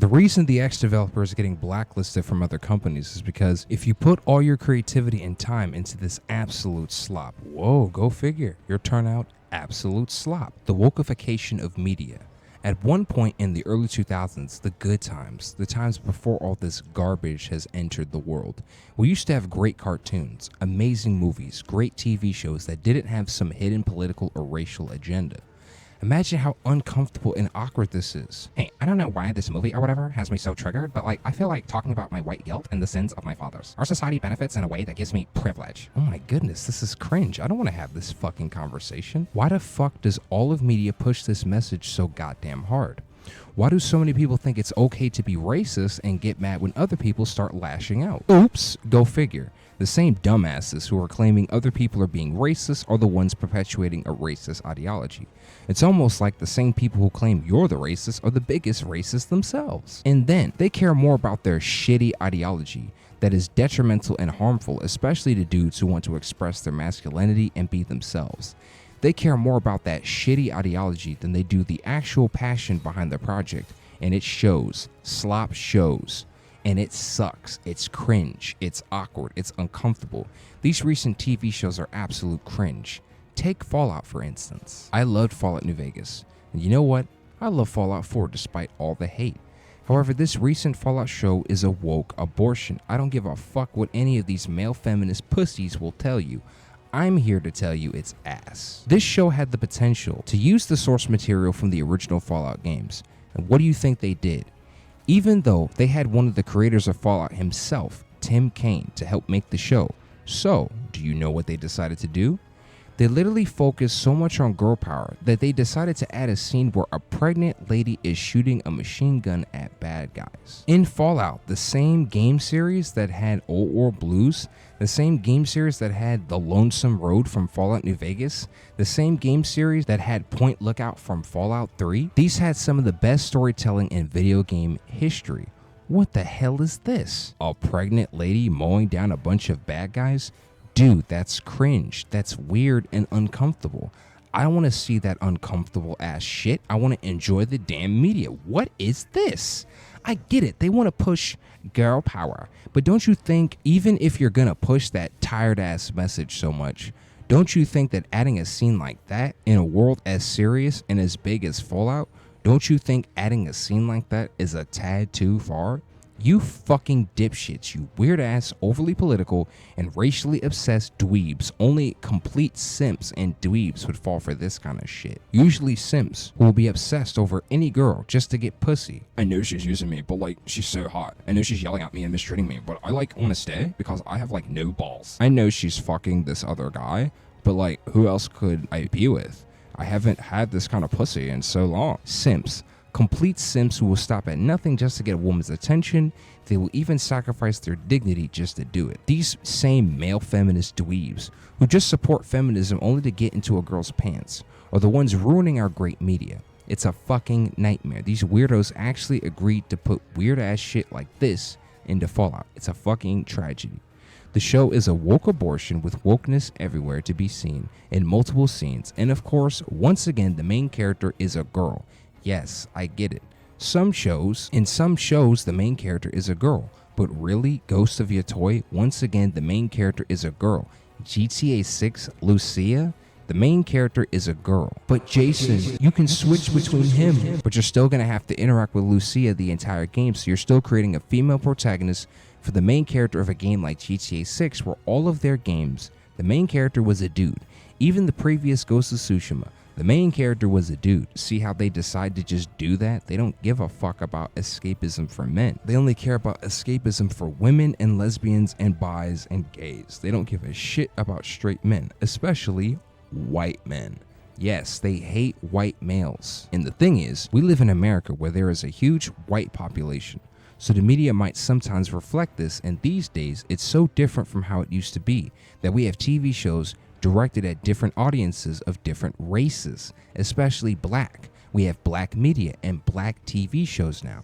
The reason the X developer is getting blacklisted from other companies is because if you put all your creativity and time into this absolute slop, whoa, go figure, you'll turn out absolute slop. The wokeification of media. At one point in the early 2000s, the good times, the times before all this garbage has entered the world, we used to have great cartoons, amazing movies, great TV shows that didn't have some hidden political or racial agenda. Imagine how uncomfortable and awkward this is. Hey, I don't know why this movie or whatever has me so triggered, but I feel like talking about my white guilt and the sins of my fathers. Our society benefits in a way that gives me privilege. Oh my goodness, this is cringe. I don't want to have this fucking conversation. Why the fuck does all of media push this message so goddamn hard? Why do so many people think it's okay to be racist and get mad when other people start lashing out? Oops, go figure. The same dumbasses who are claiming other people are being racist are the ones perpetuating a racist ideology. It's almost like the same people who claim you're the racist are the biggest racists themselves. And then they care more about their shitty ideology that is detrimental and harmful, especially to dudes who want to express their masculinity and be themselves. They care more about that shitty ideology than they do the actual passion behind the project, and it shows. Slop shows. And it sucks. It's cringe. It's awkward. It's uncomfortable. These recent TV shows are absolute cringe. Take Fallout, for instance. I loved Fallout New Vegas. And you know what? I love Fallout 4 despite all the hate. However, this recent Fallout show is a woke abortion. I don't give a fuck what any of these male feminist pussies will tell you. I'm here to tell you it's ass. This show had the potential to use the source material from the original Fallout games. And what do you think they did? Even though they had one of the creators of Fallout himself, Tim Kaine, to help make the show. So, do you know what they decided to do? They literally focused so much on girl power that they decided to add a scene where a pregnant lady is shooting a machine gun at bad guys. In Fallout, the same game series that had Old World Blues, the same game series that had The Lonesome Road from Fallout New Vegas, the same game series that had Point Lookout from Fallout 3, these had some of the best storytelling in video game history. What the hell is this? A pregnant lady mowing down a bunch of bad guys? Dude, that's cringe. That's weird and uncomfortable. I don't want to see that uncomfortable ass shit. I want to enjoy the damn media. What is this? I get it. They want to push girl power. But don't you think, even if you're going to push that tired ass message so much, don't you think that adding a scene like that in a world as serious and as big as Fallout, don't you think adding a scene like that is a tad too far? You fucking dipshits, you weird-ass, overly political, and racially obsessed dweebs. Only complete simps and dweebs would fall for this kind of shit. Usually simps who will be obsessed over any girl just to get pussy. I know she's using me, but she's so hot. I know she's yelling at me and mistreating me, but I want to stay because I have no balls. I know she's fucking this other guy, but who else could I be with? I haven't had this kind of pussy in so long. Simps. Complete simps who will stop at nothing just to get a woman's attention. They will even sacrifice their dignity just to do it. These same male feminist dweebs who just support feminism only to get into a girl's pants are the ones ruining our great media. It's a fucking nightmare. These weirdos actually agreed to put weird ass shit like this into Fallout. It's a fucking tragedy. The show is a woke abortion with wokeness everywhere to be seen in multiple scenes. And of course, once again, the main character is a girl. Yes, I get it. In some shows, the main character is a girl. But really, Ghost of Yotoi, once again, the main character is a girl. GTA 6, Lucia, the main character is a girl. But Jason, you can switch between him. But you're still going to have to interact with Lucia the entire game, so you're still creating a female protagonist for the main character of a game like GTA 6, where all of their games, the main character was a dude. Even the previous Ghost of Tsushima, the main character was a dude. See how they decide to just do that? They don't give a fuck about escapism for men. They only care about escapism for women and lesbians and bis and gays. They don't give a shit about straight men, especially white men. Yes, they hate white males. And the thing is, we live in America where there is a huge white population. So the media might sometimes reflect this, and these days it's so different from how it used to be that we have TV shows directed at different audiences of different races, especially black. We have black media and black TV shows now.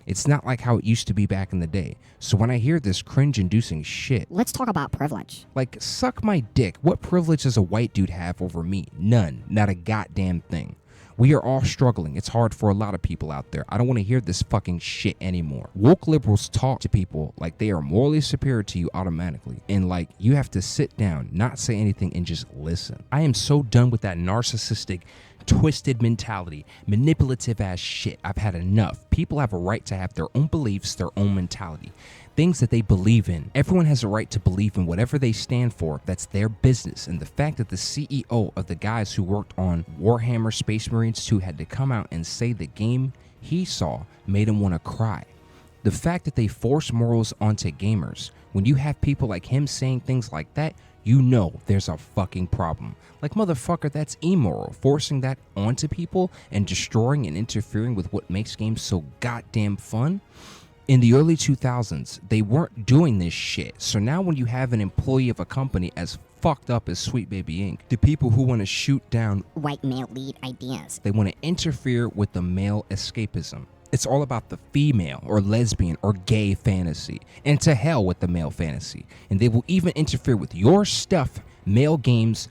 It's not like how it used to be back in the day. So when I hear this cringe-inducing shit, let's talk about privilege. Suck my dick. What privilege does a white dude have over me? None. Not a goddamn thing. We are all struggling. It's hard for a lot of people out there. I don't want to hear this fucking shit anymore. Woke liberals talk to people like they are morally superior to you automatically. And like you have to sit down, not say anything, and just listen. I am so done with that narcissistic, twisted mentality, manipulative ass shit. I've had enough. People have a right to have their own beliefs, their own mentality, things that they believe in. Everyone has a right to believe in whatever they stand for. That's their business. And the fact that the CEO of the guys who worked on Warhammer Space Marines 2 had to come out and say the game he saw made him want to cry. The fact that they force morals onto gamers, when you have people like him saying things like that, you know there's a fucking problem. Like, motherfucker, that's immoral. Forcing that onto people and destroying and interfering with what makes games so goddamn fun. In the early 2000s, they weren't doing this shit. So now when you have an employee of a company as fucked up as Sweet Baby Inc., the people who want to shoot down white male lead ideas, they want to interfere with the male escapism. It's all about the female or lesbian or gay fantasy. And to hell with the male fantasy. And they will even interfere with your stuff, male games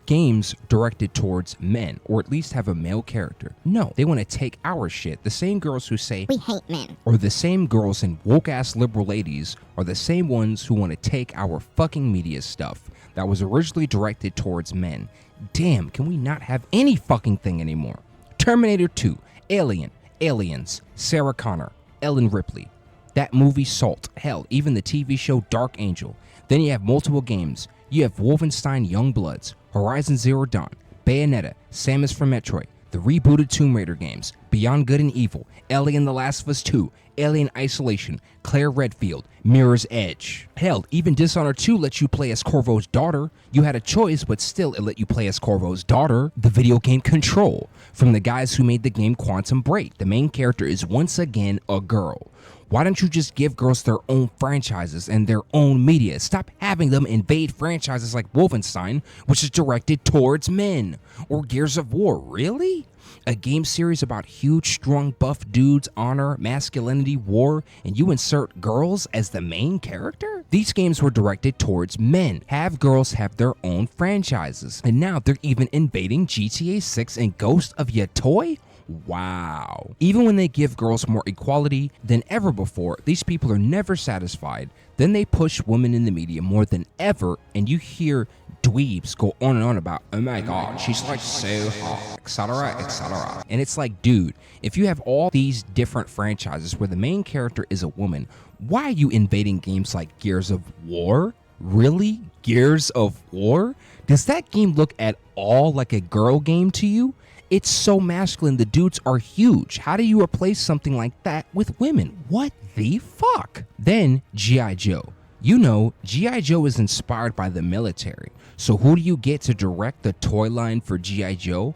directed towards men, or at least have a male character. No, they want to take our shit. The same girls who say we hate men, or the same girls and woke ass liberal ladies are the same ones who want to take our fucking media stuff that was originally directed towards men. Damn, can we not have any fucking thing anymore? Terminator 2, Alien, Aliens, Sarah Connor, Ellen Ripley, that movie Salt, hell, even the TV show Dark Angel. Then you have multiple games. You have Wolfenstein Youngbloods, Horizon Zero Dawn, Bayonetta, Samus from Metroid, the rebooted Tomb Raider games, Beyond Good and Evil, Alien The Last of Us 2, Alien Isolation, Claire Redfield, Mirror's Edge. Hell, even Dishonored 2 lets you play as Corvo's daughter. You had a choice, but still it let you play as Corvo's daughter. The video game Control, from the guys who made the game Quantum Break. The main character is once again a girl. Why don't you just give girls their own franchises and their own media? Stop having them invade franchises like Wolfenstein, which is directed towards men. Or Gears of War, really? A game series about huge, strong, buff dudes, honor, masculinity, war, and you insert girls as the main character? These games were directed towards men. Have girls have their own franchises. And now they're even invading GTA 6 and Ghost of Yatoy? Wow. Even when they give girls more equality than ever before, these people are never satisfied. Then they push women in the media more than ever, and you hear dweebs go on and on about, oh my god, she's like so hot, etc., etc. And it's like, dude, if you have all these different franchises where the main character is a woman, why are you invading games like Gears of War? Really? Gears of War? Does that game look at all like a girl game to you? It's so masculine, the dudes are huge. How do you replace something like that with women? What the fuck? Then G.I. Joe. You know, G.I. Joe is inspired by the military. So who do you get to direct the toy line for G.I. Joe?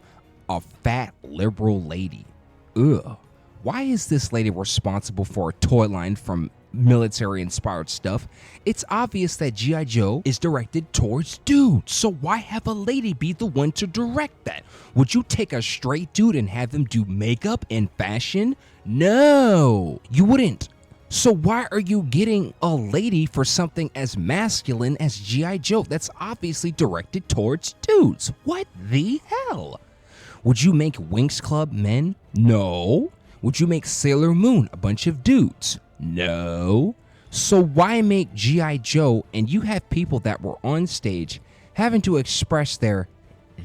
A fat liberal lady. Ugh. Why is this lady responsible for a toy line from military inspired stuff? It's obvious that G.I. Joe is directed towards dudes, so why have a lady be the one to direct that? Would you take a straight dude and have him do makeup and fashion? No, you wouldn't. So why are you getting a lady for something as masculine as G.I. Joe that's obviously directed towards dudes? What the hell? Would you make Winx Club men? No. Would you make Sailor Moon a bunch of dudes? No. So why make G.I. Joe and you have people that were on stage having to express their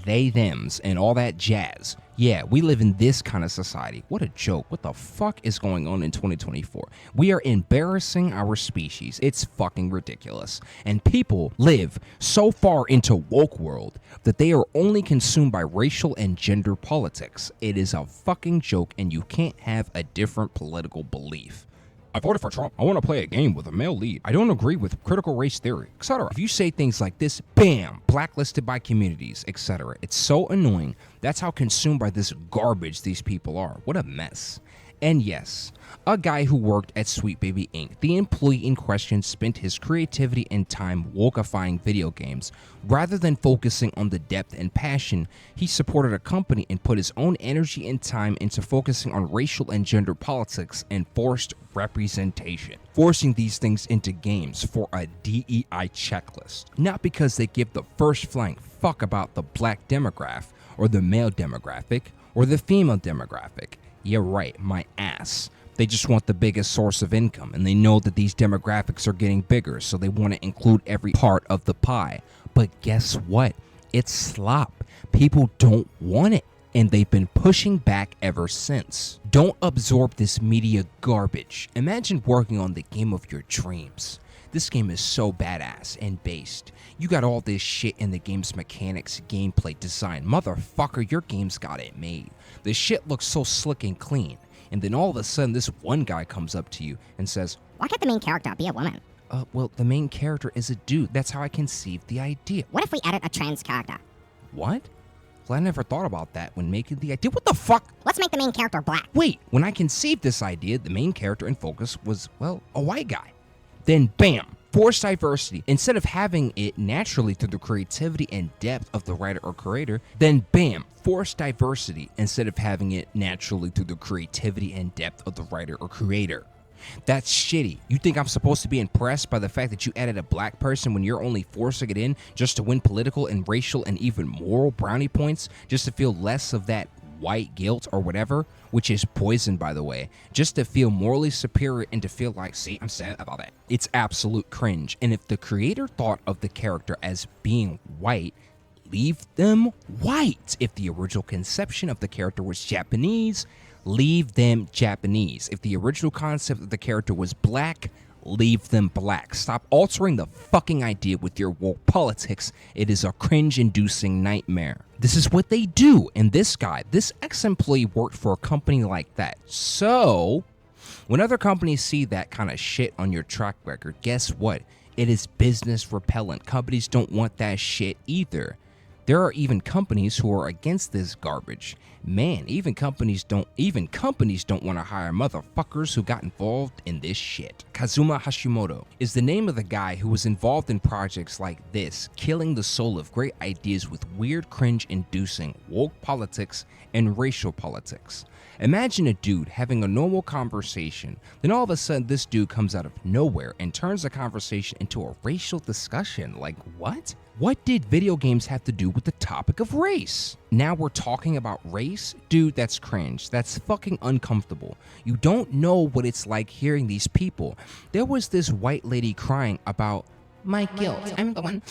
they-thems and all that jazz? Yeah, we live in this kind of society. What a joke. What the fuck is going on in 2024? We are embarrassing our species. It's fucking ridiculous. And people live so far into woke world that they are only consumed by racial and gender politics. It is a fucking joke, and you can't have a different political belief. I voted for Trump. I want to play a game with a male lead. I don't agree with critical race theory, etc. If you say things like this, bam, blacklisted by communities, etc. It's so annoying. That's how consumed by this garbage these people are. What a mess. And yes, a guy who worked at Sweet Baby Inc., the employee in question spent his creativity and time wokeifying video games. Rather than focusing on the depth and passion, he supported a company and put his own energy and time into focusing on racial and gender politics and forced representation, forcing these things into games for a DEI checklist. Not because they give the first flying fuck about the black demographic or the male demographic, Or the female demographic. Yeah, right, my ass. They just want the biggest source of income, and they know that these demographics are getting bigger, so they want to include every part of the pie. But guess what? It's slop. People don't want it, and they've been pushing back ever since. Don't absorb this media garbage. Imagine working on the game of your dreams. This game is so badass and based. You got all this shit in the game's mechanics, gameplay, design. Motherfucker, your game's got it made. The shit looks so slick and clean. And then all of a sudden, this one guy comes up to you and says, Why can't the main character be a woman? well, the main character is a dude. That's how I conceived the idea. What if we added a trans character? What? Well, I never thought about that when making the idea. What the fuck? Let's make the main character black. Wait, when I conceived this idea, the main character in focus was, well, a white guy. Then bam, forced diversity. Instead of having it naturally through the creativity and depth of the writer or creator, then bam, forced diversity instead of having it naturally through the creativity and depth of the writer or creator. That's shitty. You think I'm supposed to be impressed by the fact that you added a black person when you're only forcing it in just to win political and racial and even moral brownie points, just to feel less of that white guilt or whatever, which is poison, by the way, just to feel morally superior and to feel like, see, I'm sad about that. It's absolute cringe. And if the creator thought of the character as being white, leave them white. If the original conception of the character was Japanese, leave them Japanese. If the original concept of the character was black, leave them black. Stop altering the fucking idea with your woke politics. It is a cringe-inducing nightmare. This is what they do. And this guy, this ex-employee worked for a company like that. So, when other companies see that kind of shit on your track record, guess what? It is business repellent. Companies don't want that shit either. There are even companies who are against this garbage. Man, even companies don't want to hire motherfuckers who got involved in this shit. Kazuma Hashimoto is the name of the guy who was involved in projects like this, killing the soul of great ideas with weird cringe-inducing woke politics and racial politics. Imagine a dude having a normal conversation, then all of a sudden this dude comes out of nowhere and turns the conversation into a racial discussion. Like, what? What did video games have to do with the topic of race? Now we're talking about race? Dude, that's cringe. That's fucking uncomfortable. You don't know what it's like hearing these people. There was this white lady crying about My guilt. I'm the one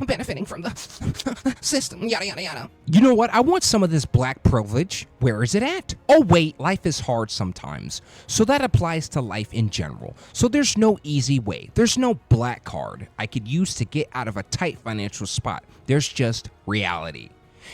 benefiting from the system, yada, yada, yada. You know what? I want some of this black privilege. Where is it at? Oh wait, life is hard sometimes. So that applies to life in general. So there's no easy way. There's no black card I could use to get out of a tight financial spot. There's just reality.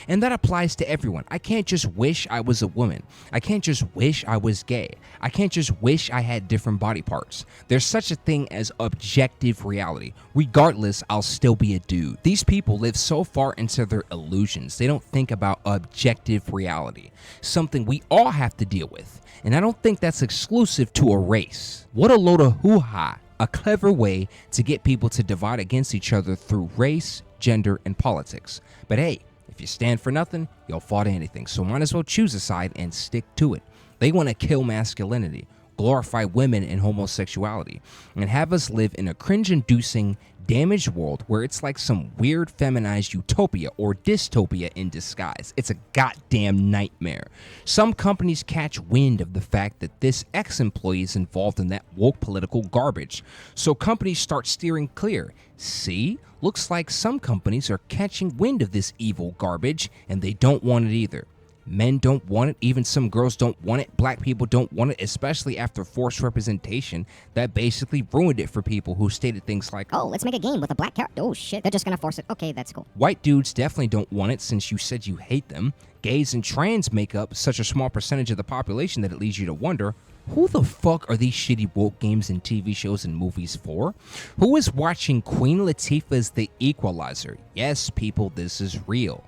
And that applies to everyone. I can't just wish I was a woman. I can't just wish I was gay. I can't just wish I had different body parts. There's such a thing as objective reality. Regardless, I'll still be a dude. These people live so far into their illusions, they don't think about objective reality, something we all have to deal with. And I don't think that's exclusive to a race. What a load of hoo-ha. A clever way to get people to divide against each other through race, gender, and politics. But hey, if you stand for nothing, you'll fall to anything. So might as well choose a side and stick to it. They want to kill masculinity, glorify women and homosexuality, and have us live in a cringe-inducing, damaged world where it's like some weird feminized utopia or dystopia in disguise. It's a goddamn nightmare. Some companies catch wind of the fact that this ex-employee is involved in that woke political garbage. So companies start steering clear. See? Looks like some companies are catching wind of this evil garbage and they don't want it either. Men don't want it, even some girls don't want it, black people don't want it, especially after forced representation that basically ruined it for people who stated things like, Oh, let's make a game with a black character. Oh shit, they're just gonna force it. Okay, that's cool. white dudes definitely don't want it since you said you hate them. Gays and trans make up such a small percentage of the population that it leads you to wonder, who the fuck are these shitty woke games and TV shows and movies for? Who is watching Queen Latifah's The Equalizer? Yes, people, this is real.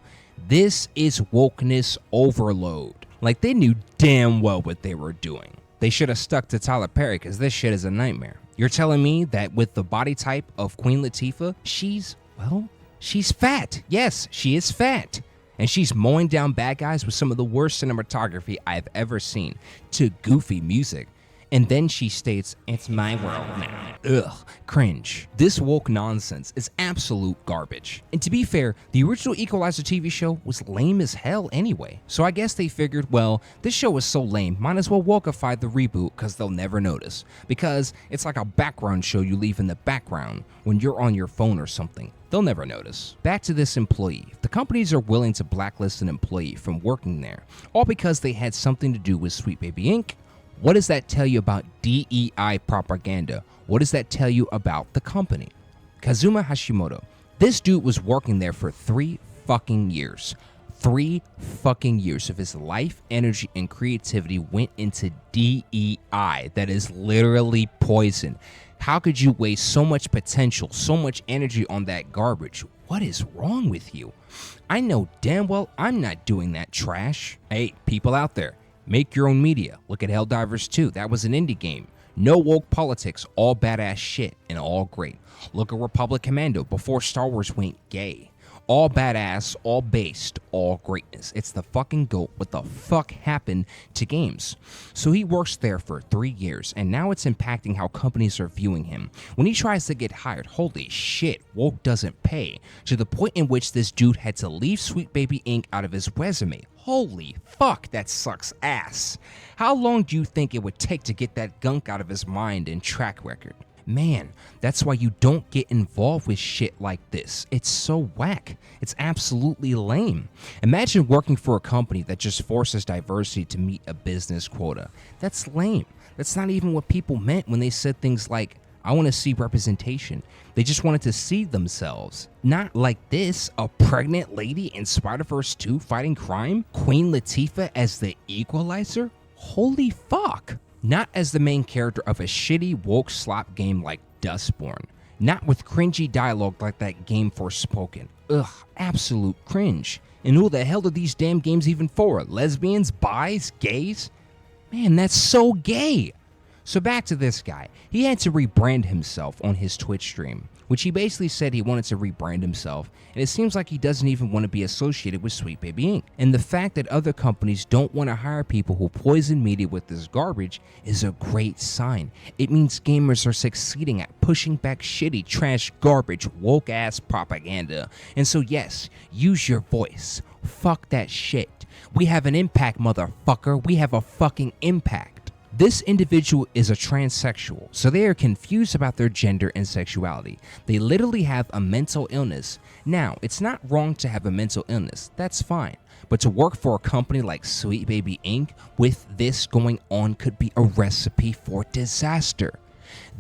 This is wokeness overload. Like, they knew damn well what they were doing. They should have stuck to Tyler Perry because this shit is a nightmare. You're telling me that with the body type of Queen Latifah, she's fat. Yes, she is fat. And she's mowing down bad guys with some of the worst cinematography I've ever seen, to goofy music. And then she states, "It's my world now." Ugh, cringe. This woke nonsense is absolute garbage. And to be fair, the original Equalizer TV show was lame as hell anyway. So I guess they figured, well, this show is so lame, might as well wokeify the reboot because they'll never notice. Because it's like a background show you leave in the background when you're on your phone or something. They'll never notice. Back to this employee. If the companies are willing to blacklist an employee from working there, all because they had something to do with Sweet Baby Inc., what does that tell you about DEI propaganda? What does that tell you about the company? Kazuma Hashimoto. This dude was working there for 3 fucking years. 3 fucking years of his life, energy, and creativity went into DEI. That is literally poison. How could you waste so much potential, so much energy on that garbage? What is wrong with you? I know damn well I'm not doing that trash. Hey, people out there, make your own media. Look at Helldivers 2. That was an indie game. No woke politics, all badass shit and all great. Look at Republic Commando before Star Wars went gay. All badass, all based, all greatness. It's the fucking GOAT. What the fuck happened to games? So he works there for 3 years, and now it's impacting how companies are viewing him. When he tries to get hired, holy shit, woke doesn't pay. To the point in which this dude had to leave Sweet Baby Inc. out of his resume. Holy fuck, that sucks ass. How long do you think it would take to get that gunk out of his mind and track record? Man, that's why you don't get involved with shit like this. It's so whack. It's absolutely lame. Imagine working for a company that just forces diversity to meet a business quota. That's lame. That's not even what people meant when they said things like, I want to see representation. They just wanted to see themselves. Not like this, a pregnant lady in Spider-Verse 2 fighting crime? Queen Latifah as the Equalizer? Holy fuck. Not as the main character of a shitty woke slop game like Dustborn. Not with cringy dialogue like that game Forspoken. Ugh, absolute cringe. And who the hell are these damn games even for? Lesbians, bis, gays? Man, that's so gay. So back to this guy. He had to rebrand himself on his Twitch stream, which he basically said he wanted to rebrand himself, and it seems like he doesn't even want to be associated with Sweet Baby Inc. And the fact that other companies don't want to hire people who poison media with this garbage is a great sign. It means gamers are succeeding at pushing back shitty, trash, garbage, woke-ass propaganda. And so yes, use your voice. Fuck that shit. We have an impact, motherfucker. We have a fucking impact. This individual is a transsexual, so they are confused about their gender and sexuality. They literally have a mental illness. Now, it's not wrong to have a mental illness, that's fine. But to work for a company like Sweet Baby Inc. with this going on could be a recipe for disaster.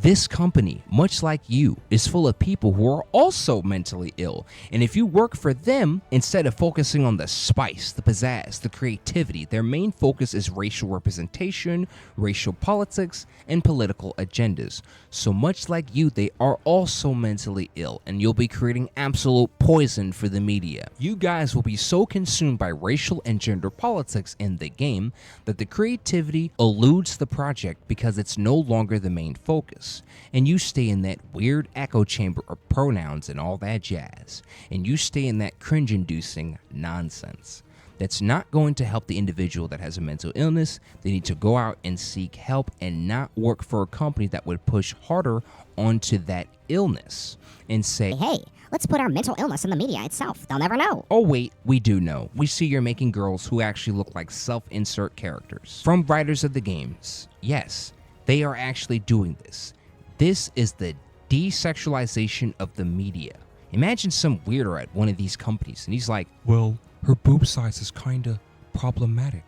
This company, much like you, is full of people who are also mentally ill. And if you work for them, instead of focusing on the spice, the pizzazz, the creativity, their main focus is racial representation, racial politics, and political agendas. So much like you, they are also mentally ill, and you'll be creating absolute poison for the media. You guys will be so consumed by racial and gender politics in the game that the creativity eludes the project because it's no longer the main focus. And you stay in that weird echo chamber of pronouns and all that jazz. And you stay in that cringe-inducing nonsense. That's not going to help the individual that has a mental illness. They need to go out and seek help and not work for a company that would push harder onto that illness and say, Hey, let's put our mental illness in the media itself. They'll never know. oh wait, we do know. We see you're making girls who actually look like self-insert characters from writers of the games. Yes, they are actually doing this. This is the desexualization of the media. Imagine some weirdo at one of these companies and he's like, well, her boob size is kinda problematic,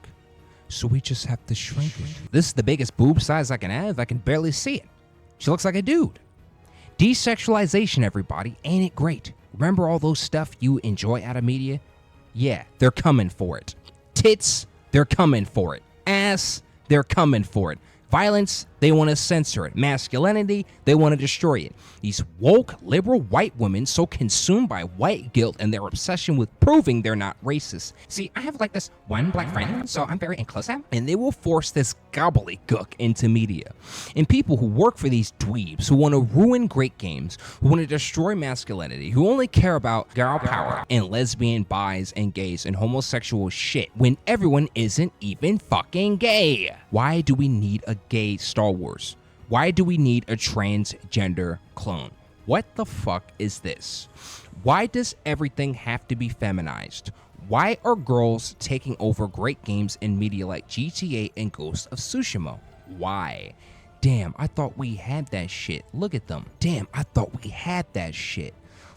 so we just have to shrink it. This is the biggest boob size I can have. I can barely see it. She looks like a dude. Desexualization, everybody. Ain't it great? Remember all those stuff you enjoy out of media? Yeah, they're coming for it. Tits, they're coming for it. Ass, they're coming for it. Violence, they want to censor it. Masculinity, they want to destroy it. These woke, liberal white women so consumed by white guilt and their obsession with proving they're not racist. See, I have like this one black friend, so I'm very inclusive. And they will force this gobbledygook into media. And people who work for these dweebs, who want to ruin great games, who want to destroy masculinity, who only care about girl power and lesbian, bis, and gays and homosexual shit when everyone isn't even fucking gay. Why do we need a gay Star Star Wars. Why do we need a transgender clone? What the fuck is this? Why does everything have to be feminized? Why are girls taking over great games in media like GTA and Ghost of Tsushima? Why? Damn, I thought we had that shit. Look at them. Damn, I thought we had that shit.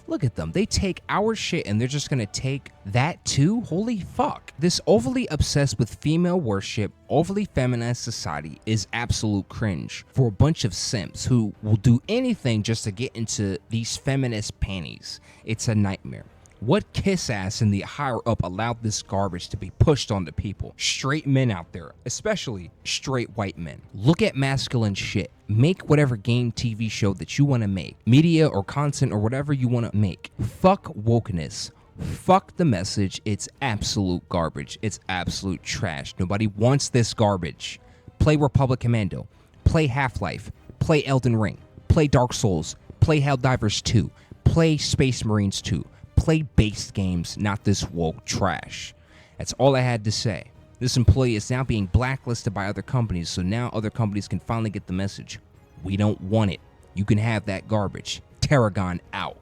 Look at them. They take our shit and they're just gonna take that too? Holy fuck. This overly obsessed with female worship, overly feminized society is absolute cringe for a bunch of simps who will do anything just to get into these feminist panties. It's a nightmare. What kiss ass in the higher up allowed this garbage to be pushed onto people? Straight men out there, especially straight white men. Look at masculine shit. Make whatever game, TV show that you want to make. Media or content or whatever you want to make. Fuck wokeness. Fuck the message. It's absolute garbage. It's absolute trash. Nobody wants this garbage. Play Republic Commando. Play Half-Life. Play Elden Ring. Play Dark Souls. Play Helldivers 2. Play Space Marines 2. Play based games, not this woke trash. That's all I had to say. This employee is now being blacklisted by other companies, so now other companies can finally get the message. We don't want it. You can have that garbage. Tarragon out.